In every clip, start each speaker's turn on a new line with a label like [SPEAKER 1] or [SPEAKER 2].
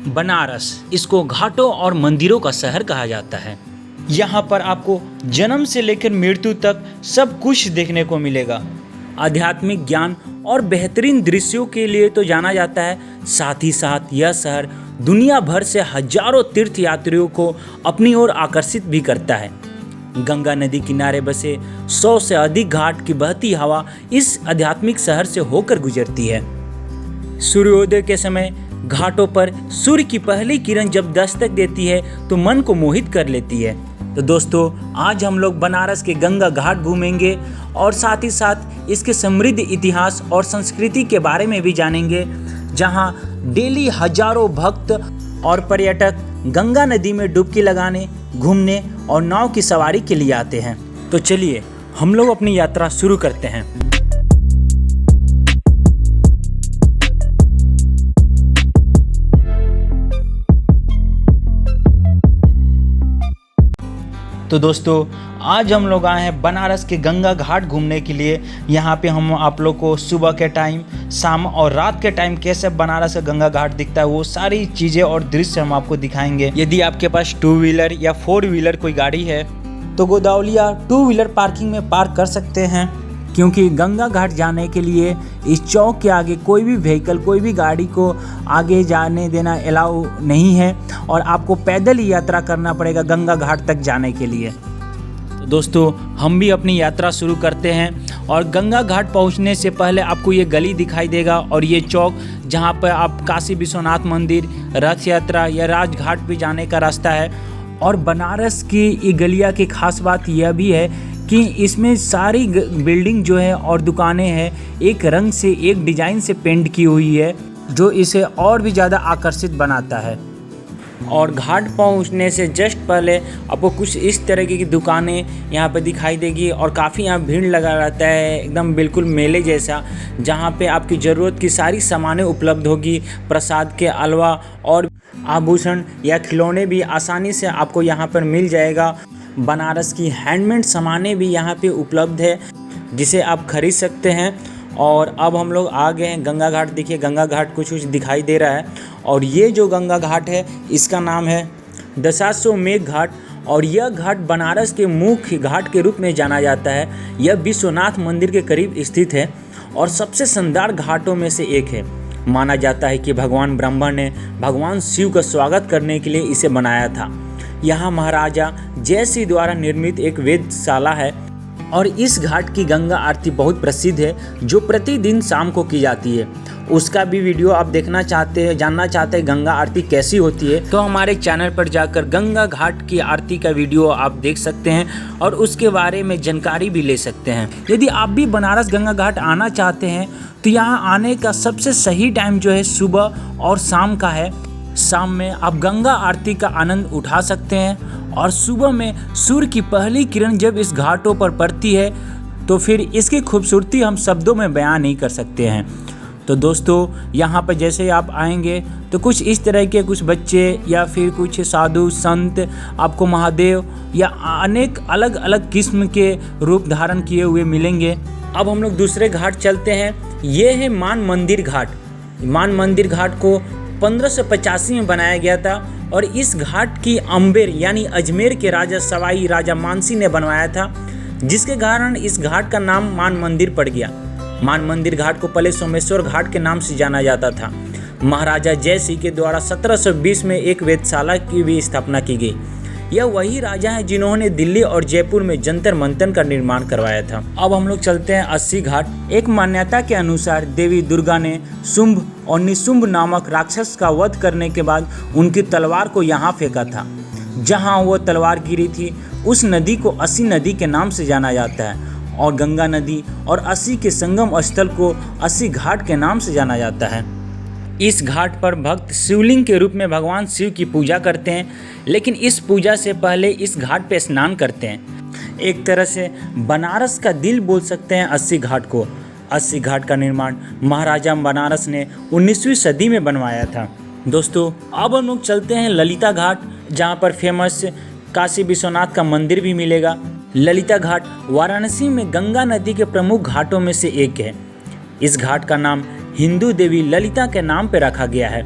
[SPEAKER 1] बनारस, इसको घाटों और मंदिरों का शहर कहा जाता है। यहाँ पर आपको जन्म से लेकर मृत्यु तक सब कुछ देखने को मिलेगा। आध्यात्मिक ज्ञान और बेहतरीन दृश्यों के लिए तो जाना जाता है, साथ ही साथ यह शहर दुनिया भर से हजारों तीर्थ यात्रियों को अपनी ओर आकर्षित भी करता है। गंगा नदी किनारे बसे 100 से अधिक घाट की बहती हवा इस आध्यात्मिक शहर से होकर गुजरती है। सूर्योदय के समय घाटों पर सूर्य की पहली किरण जब दस्तक देती है तो मन को मोहित कर लेती है। तो दोस्तों, आज हम लोग बनारस के गंगा घाट घूमेंगे और साथ ही साथ इसके समृद्ध इतिहास और संस्कृति के बारे में भी जानेंगे, जहां डेली हजारों भक्त और पर्यटक गंगा नदी में डुबकी लगाने, घूमने और नाव की सवारी के लिए आते हैं। तो चलिए हम लोग अपनी यात्रा शुरू करते हैं। तो दोस्तों, आज हम लोग आए हैं बनारस के गंगा घाट घूमने के लिए। यहाँ पे हम आप लोग को सुबह के टाइम, शाम और रात के टाइम कैसे बनारस का गंगा घाट दिखता है वो सारी चीज़ें और दृश्य हम आपको दिखाएंगे। यदि आपके पास 2 व्हीलर या 4 व्हीलर कोई गाड़ी है तो गोदावलिया 2 व्हीलर पार्किंग में पार्क कर सकते हैं, क्योंकि गंगा घाट जाने के लिए इस चौक के आगे कोई भी व्हीकल, कोई भी गाड़ी को आगे जाने देना अलाउ नहीं है और आपको पैदल ही यात्रा करना पड़ेगा गंगा घाट तक जाने के लिए। तो दोस्तों, हम भी अपनी यात्रा शुरू करते हैं और गंगा घाट पहुंचने से पहले आपको ये गली दिखाई देगा और ये चौक, जहां पर आप काशी विश्वनाथ मंदिर, रथ यात्रा या राजघाट भी जाने का रास्ता है। और बनारस की ये गलिया की खास बात यह भी है कि इसमें सारी बिल्डिंग जो है और दुकानें हैं एक रंग से, एक डिज़ाइन से पेंट की हुई है, जो इसे और भी ज़्यादा आकर्षित बनाता है। और घाट पहुंचने से जस्ट पहले आपको कुछ इस तरह की दुकानें यहाँ पर दिखाई देगी और काफ़ी यहाँ भीड़ लगा रहता है, एकदम बिल्कुल मेले जैसा, जहाँ पे आपकी ज़रूरत की सारी सामानें उपलब्ध होगी। प्रसाद के अलावा और आभूषण या खिलौने भी आसानी से आपको यहाँ पर मिल जाएगा। बनारस की हैंडमेड सामानें भी यहाँ पे उपलब्ध है, जिसे आप खरीद सकते हैं। और अब हम लोग आ गए हैं गंगा घाट। देखिए, गंगा घाट कुछ दिखाई दे रहा है और ये जो गंगा घाट है इसका नाम है दशाश्वमेध घाट और यह घाट बनारस के मुख्य घाट के रूप में जाना जाता है। यह विश्वनाथ मंदिर के करीब स्थित है और सबसे शानदार घाटों में से एक है। माना जाता है कि भगवान ब्रह्मा ने भगवान शिव का स्वागत करने के लिए इसे बनाया था। यहाँ महाराजा जयसिंह द्वारा निर्मित एक वेधशाला है और इस घाट की गंगा आरती बहुत प्रसिद्ध है, जो प्रतिदिन शाम को की जाती है। उसका भी वीडियो आप देखना चाहते हैं, जानना चाहते हैं गंगा आरती कैसी होती है, तो हमारे चैनल पर जाकर गंगा घाट की आरती का वीडियो आप देख सकते हैं और उसके बारे में जानकारी भी ले सकते हैं। यदि आप भी बनारस गंगा घाट आना चाहते हैं तो यहाँ आने का सबसे सही टाइम जो है सुबह और शाम का है। शाम में आप गंगा आरती का आनंद उठा सकते हैं और सुबह में सूर्य की पहली किरण जब इस घाटों पर पड़ती है तो फिर इसकी खूबसूरती हम शब्दों में बयान नहीं कर सकते हैं। तो दोस्तों, यहाँ पर जैसे ही आप आएंगे तो कुछ इस तरह के कुछ बच्चे या फिर कुछ साधु संत आपको महादेव या अनेक अलग अलग किस्म के रूप धारण किए हुए मिलेंगे। अब हम लोग दूसरे घाट चलते हैं। ये है मान मंदिर घाट। मान मंदिर घाट को 1585 में बनाया गया था और इस घाट की अम्बेर यानी अजमेर के राजा सवाई राजा मानसी ने बनवाया था, जिसके कारण इस घाट का नाम मान मंदिर पड़ गया। मान मंदिर घाट को पहले सोमेश्वर घाट के नाम से जाना जाता था। महाराजा जयसिंह के द्वारा 1720 में एक वेधशाला की भी स्थापना की गई। यह वही राजा हैं जिन्होंने दिल्ली और जयपुर में जंतर मंतर का निर्माण करवाया था। अब हम लोग चलते हैं अस्सी घाट। एक मान्यता के अनुसार देवी दुर्गा ने शुंभ और निशुंभ नामक राक्षस का वध करने के बाद उनकी तलवार को यहाँ फेंका था। जहाँ वो तलवार गिरी थी उस नदी को अस्सी नदी के नाम से जाना जाता है और गंगा नदी और अस्सी के संगम स्थल को अस्सी घाट के नाम से जाना जाता है। इस घाट पर भक्त शिवलिंग के रूप में भगवान शिव की पूजा करते हैं, लेकिन इस पूजा से पहले इस घाट पर स्नान करते हैं। एक तरह से बनारस का दिल बोल सकते हैं अस्सी घाट को। अस्सी घाट का निर्माण महाराजा बनारस ने 19वीं सदी में बनवाया था। दोस्तों, अब हम लोग चलते हैं ललिता घाट, जहाँ पर फेमस काशी विश्वनाथ का मंदिर भी मिलेगा। ललिता घाट वाराणसी में गंगा नदी के प्रमुख घाटों में से एक है। इस घाट का नाम हिंदू देवी ललिता के नाम पर रखा गया है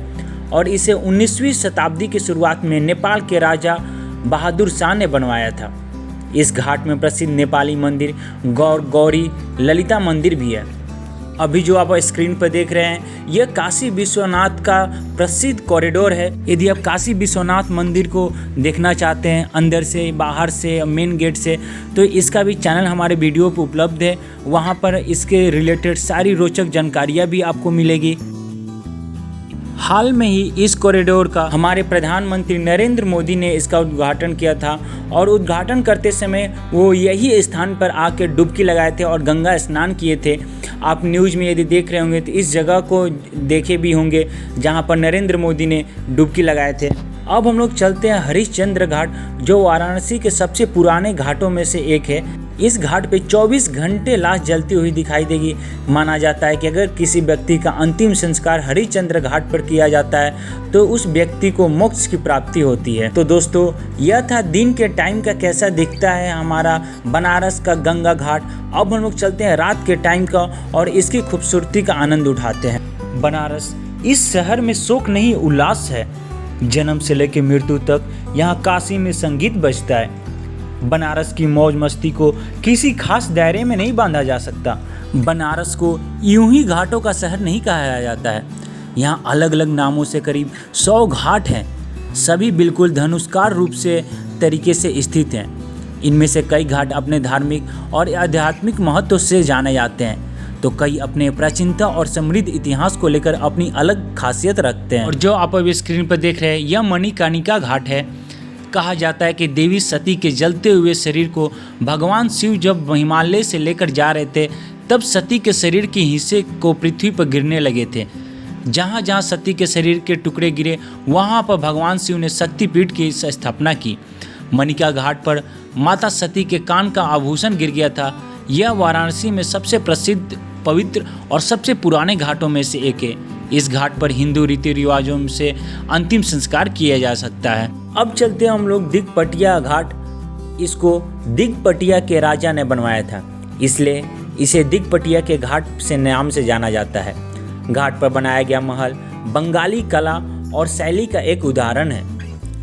[SPEAKER 1] और इसे 19वीं शताब्दी की शुरुआत में नेपाल के राजा बहादुर शाह ने बनवाया था। इस घाट में प्रसिद्ध नेपाली मंदिर गौरी ललिता मंदिर भी है। अभी जो आप स्क्रीन पर देख रहे हैं यह काशी विश्वनाथ का प्रसिद्ध कॉरिडोर है। यदि आप काशी विश्वनाथ मंदिर को देखना चाहते हैं अंदर से, बाहर से, मेन गेट से, तो इसका भी चैनल हमारे वीडियो पर उपलब्ध है। वहां पर इसके रिलेटेड सारी रोचक जानकारियां भी आपको मिलेगी। हाल में ही इस कॉरिडोर का हमारे प्रधानमंत्री नरेंद्र मोदी ने इसका उद्घाटन किया था और उद्घाटन करते समय वो यही स्थान पर आकर डुबकी लगाए थे और गंगा स्नान किए थे। आप न्यूज़ में यदि देख रहे होंगे तो इस जगह को देखे भी होंगे जहां पर नरेंद्र मोदी ने डुबकी लगाए थे। अब हम लोग चलते हैं हरिश्चंद्र घाट, जो वाराणसी के सबसे पुराने घाटों में से एक है। इस घाट पे 24 घंटे लाश जलती हुई दिखाई देगी। माना जाता है कि अगर किसी व्यक्ति का अंतिम संस्कार हरिश्चंद्र घाट पर किया जाता है तो उस व्यक्ति को मोक्ष की प्राप्ति होती है। तो दोस्तों, यह था दिन के टाइम का कैसा दिखता है हमारा बनारस का गंगा घाट। अब हम लोग चलते हैं रात के टाइम का और इसकी खूबसूरती का आनंद उठाते हैं। बनारस, इस शहर में शोक नहीं उल्लास है। जन्म से लेकर मृत्यु तक यहाँ काशी में संगीत बजता है। बनारस की मौज मस्ती को किसी खास दायरे में नहीं बांधा जा सकता। बनारस को यूं ही घाटों का शहर नहीं कहा जाता है। यहाँ अलग अलग नामों से करीब 100 घाट हैं। सभी बिल्कुल धनुष्कार रूप से तरीके से स्थित हैं। इनमें से कई घाट अपने धार्मिक और आध्यात्मिक महत्व से जाने जाते हैं, तो कई अपने प्राचीनता और समृद्ध इतिहास को लेकर अपनी अलग खासियत रखते हैं। और जो आप अभी स्क्रीन पर देख रहे हैं यह मणिकर्णिका घाट है। कहा जाता है कि देवी सती के जलते हुए शरीर को भगवान शिव जब हिमालय से लेकर जा रहे थे तब सती के शरीर के हिस्से को पृथ्वी पर गिरने लगे थे। जहाँ जहाँ सती के शरीर के टुकड़े गिरे वहाँ पर भगवान शिव ने शक्तिपीठ की स्थापना की। मणिका घाट पर माता सती के कान का आभूषण गिर गया था। यह वाराणसी में सबसे प्रसिद्ध, पवित्र और सबसे पुराने घाटों में से एक है। इस घाट पर हिंदू रीति रिवाजों से अंतिम संस्कार किया जा सकता है। अब चलते हैं हम लोग दिगपटिया घाट। इसको दिगपटिया के राजा ने बनवाया था, इसलिए इसे दिगपटिया के घाट से नाम से जाना जाता है। घाट पर बनाया गया महल बंगाली कला और शैली का एक उदाहरण है।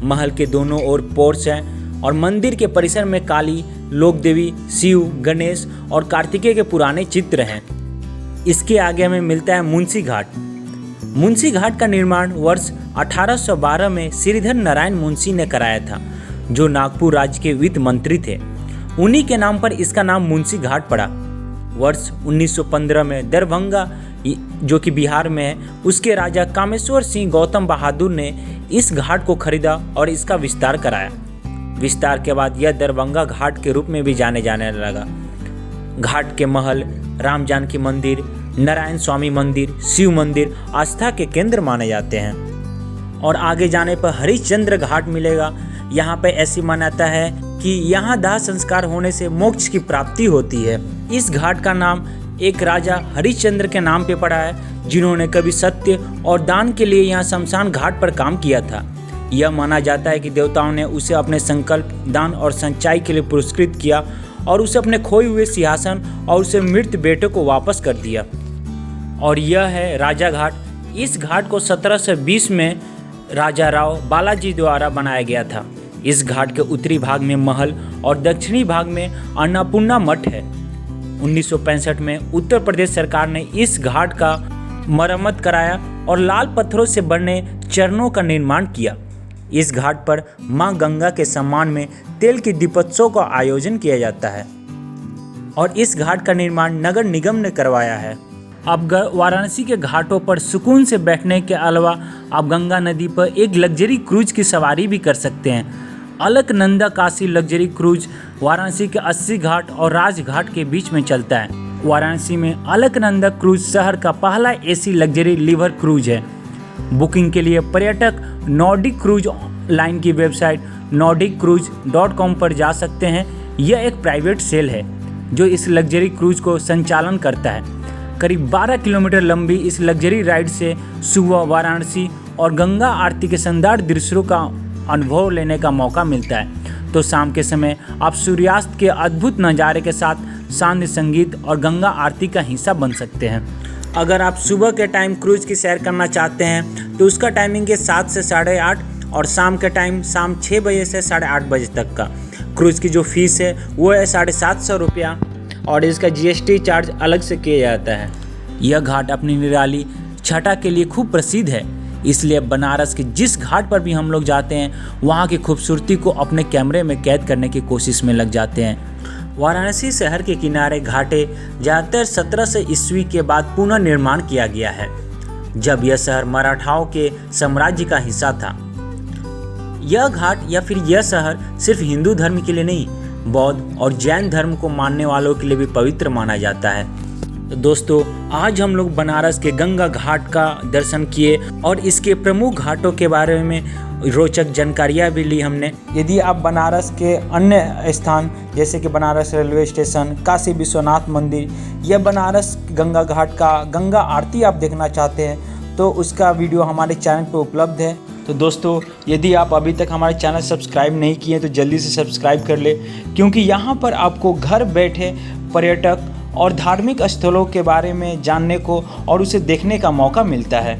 [SPEAKER 1] महल के दोनों ओर पोर्च हैं और मंदिर के परिसर में काली, लोकदेवी, शिव, गणेश और कार्तिकेय के पुराने चित्र हैं। इसके आगे हमें मिलता है मुंशी घाट। मुंशी घाट का निर्माण वर्ष 1812 में श्रीधर नारायण मुंशी ने कराया था, जो नागपुर राज्य के वित्त मंत्री थे। उन्हीं के नाम पर इसका नाम मुंशी घाट पड़ा। वर्ष 1915 में दरभंगा, जो कि बिहार में है, उसके राजा कामेश्वर सिंह गौतम बहादुर ने इस घाट को खरीदा और इसका विस्तार कराया। विस्तार के बाद यह दरभंगा घाट के रूप में भी जाने लगा। घाट के महल, राम जानकी मंदिर, नारायण स्वामी मंदिर, शिव मंदिर आस्था के केंद्र माने जाते हैं। और आगे जाने पर हरिश्चंद्र घाट मिलेगा। यहाँ पे ऐसी मान्यता है कि यहाँ दाह संस्कार होने से मोक्ष की प्राप्ति होती है। इस घाट का नाम एक राजा हरिश्चंद्र के नाम पे पड़ा है, जिन्होंने कभी सत्य और दान के लिए यहाँ शमशान घाट पर काम किया था। यह माना जाता है कि देवताओं ने उसे अपने संकल्प, दान और सच्चाई के लिए पुरस्कृत किया और उसे अपने खोए हुए सिंहासन और उसे मृत बेटे को वापस कर दिया। और यह है राजा घाट। इस घाट को 1720 में राजा राव बालाजी द्वारा बनाया गया था। इस घाट के उत्तरी भाग में महल और दक्षिणी भाग में अन्नपूर्णा मठ है। 1965 में उत्तर प्रदेश सरकार ने इस घाट का मरम्मत कराया और लाल पत्थरों से बने चरणों का निर्माण किया। इस घाट पर मां गंगा के सम्मान में तेल की दीपोत्सव का आयोजन किया जाता है और इस घाट का निर्माण नगर निगम ने करवाया है। आप वाराणसी के घाटों पर सुकून से बैठने के अलावा आप गंगा नदी पर एक लग्जरी क्रूज की सवारी भी कर सकते हैं। अलकनंदा काशी लग्जरी क्रूज वाराणसी के 80 घाट और राजघाट के बीच में चलता है। वाराणसी में अलकनंदा क्रूज शहर का पहला एसी लग्जरी लिवर क्रूज है। बुकिंग के लिए पर्यटक नॉर्डिक क्रूज लाइन की वेबसाइट nordicruise.com पर जा सकते हैं। यह एक प्राइवेट सेल है जो इस लग्जरी क्रूज को संचालन करता है। करीब 12 किलोमीटर लंबी इस लग्जरी राइड से सुबह वाराणसी और गंगा आरती के शानदार दृश्यों का अनुभव लेने का मौका मिलता है, तो शाम के समय आप सूर्यास्त के अद्भुत नज़ारे के साथ शांति संगीत और गंगा आरती का हिस्सा बन सकते हैं। अगर आप सुबह के टाइम क्रूज की सैर करना चाहते हैं तो उसका टाइमिंग है 7 से 8:30 और शाम का टाइम शाम 6 बजे से 8:30 बजे तक का। क्रूज़ की जो फीस है वो है 750 रुपया और इसका GST चार्ज अलग से किया जाता है। यह घाट अपनी निराली छटा के लिए खूब प्रसिद्ध है, इसलिए बनारस के जिस घाट पर भी हम लोग जाते हैं वहाँ की खूबसूरती को अपने कैमरे में कैद करने की कोशिश में लग जाते हैं। वाराणसी शहर के किनारे घाटे ज़्यादातर 1700 ईस्वी के बाद पुनः निर्माण किया गया है, जब यह शहर मराठाओं के साम्राज्य का हिस्सा था। यह घाट या फिर यह शहर सिर्फ हिंदू धर्म के लिए नहीं, बौद्ध और जैन धर्म को मानने वालों के लिए भी पवित्र माना जाता है। तो दोस्तों, आज हम लोग बनारस के गंगा घाट का दर्शन किए और इसके प्रमुख घाटों के बारे में रोचक जानकारियाँ भी ली हमने। यदि आप बनारस के अन्य स्थान जैसे कि बनारस रेलवे स्टेशन, काशी विश्वनाथ मंदिर या बनारस गंगा घाट का गंगा आरती आप देखना चाहते हैं तो उसका वीडियो हमारे चैनल पर उपलब्ध है। तो दोस्तों, यदि आप अभी तक हमारे चैनल सब्सक्राइब नहीं किए तो जल्दी से सब्सक्राइब कर ले, क्योंकि यहाँ पर आपको घर बैठे पर्यटक और धार्मिक स्थलों के बारे में जानने को और उसे देखने का मौका मिलता है।